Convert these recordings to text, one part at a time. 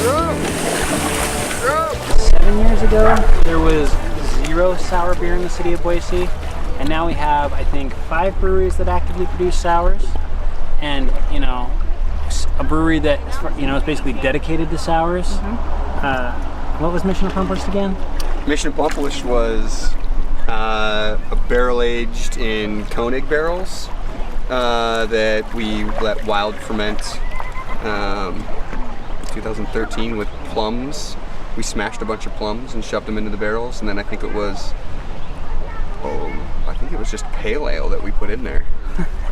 7 years ago, there was 0 sour beer in the city of Boise, and now we have, I think, 5 breweries that actively produce sours, and you know, a brewery that is basically dedicated to sours. What was Mission Accomplished again? Mission Accomplished was a barrel aged in Koenig barrels that we let wild ferment 2013 with plums. We smashed a bunch of plums and shoved them into the barrels, and then I think it was just pale ale that we put in there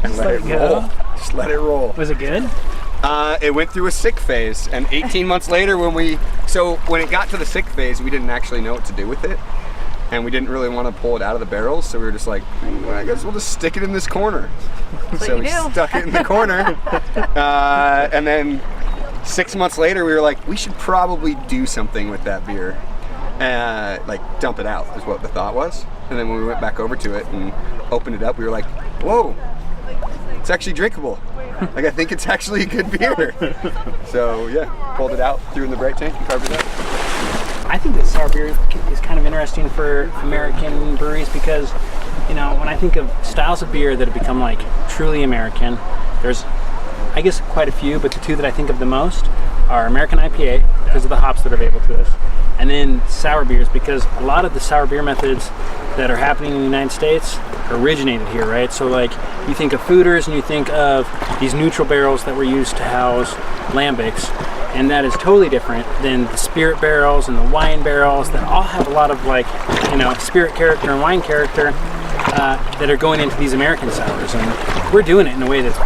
and let it roll. Just let it roll. Was it good? It went through a sick phase, and 18 months later when it got to the sick phase, we didn't actually know what to do with it, and we didn't really want to pull it out of the barrels, so we were just like, well, I guess we'll just stick it in this corner. So we stuck it in the corner, and then 6 months later we were like, we should probably do something with that beer, like dump it out is what the thought was. And then when we went back over to it and opened it up, we were like, whoa, it's actually drinkable. Like, I think it's actually a good beer. So yeah, pulled it out, threw it in the bright tank, and carved it up. I think that sour beer is kind of interesting for American breweries because, you know, when I think of styles of beer that have become like truly American, there's, I guess, quite a few, but the 2 that I think of the most are American IPA because of the hops that are available to us, and then sour beers because a lot of the sour beer methods that are happening in the United States originated here, right? So like you think of foeders and you think of these neutral barrels that were used to house lambics, and that is totally different than the spirit barrels and the wine barrels that all have a lot of like, you know, spirit character and wine character that are going into these American sours, and we're doing it in a way that's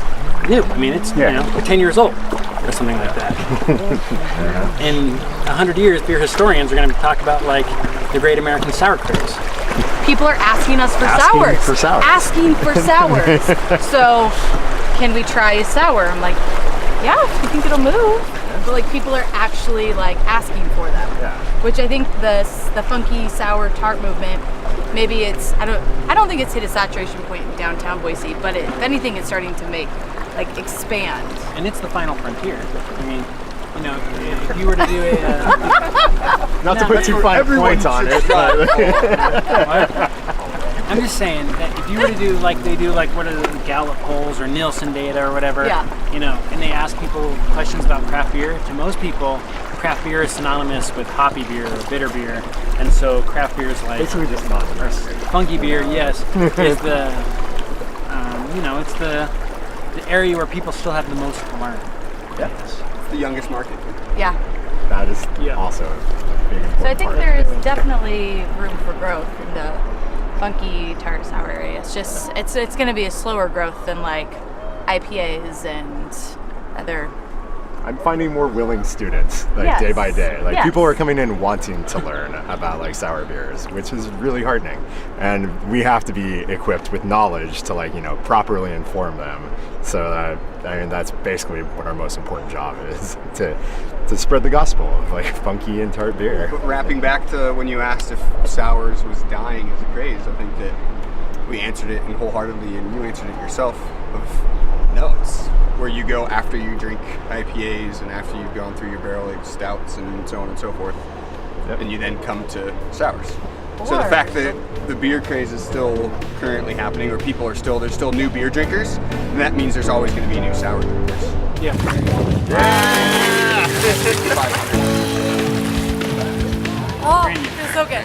new. I mean, it's you know, we're 10 years old or something like that. In 100 years, beer historians are going to talk about like the great American sour craze. People are asking us for sours. Asking for sours. So, can we try a sour? I'm like, yeah, if you think it'll move. But like, people are actually like asking for them. Yeah. Which I think the funky sour tart movement, maybe it's I don't think it's hit a saturation point in downtown Boise, but if anything, it's starting to expand. And it's the final frontier. I mean, you know, if you were to do a not to put too fine points on it, but I'm just saying that if you were to do like they do, like what are the Gallup polls or Nielsen data or whatever, you know, and they ask people questions about craft beer, to most people, craft beer is synonymous with hoppy beer or bitter beer, and so craft beer is like basically just synonymous. Funky beer, yes, is the you know, it's the area where people still have the most to learn. Yes. The youngest market. Yeah. That is also a big important So I think part. there's definitely room for growth in the funky tart sour area. It's just it's going to be a slower growth than like IPAs and other. I'm finding more willing students like day by day. Like people are coming in wanting to learn about like sour beers, which is really heartening. And we have to be equipped with knowledge to like, you know, properly inform them. So I mean, that's basically what our most important job is, to spread the gospel of like funky and tart beer. But wrapping back to when you asked if sours was dying as a craze, I think that we answered it wholeheartedly, and you answered it yourself. No, it's where you go after you drink IPAs and after you've gone through your barrel-aged stouts and so on and so forth, and you then come to sours. So the fact that the beer craze is still currently happening, or there's still new beer drinkers, and that means there's always going to be new sour drinkers. Yeah. Oh, it's so good.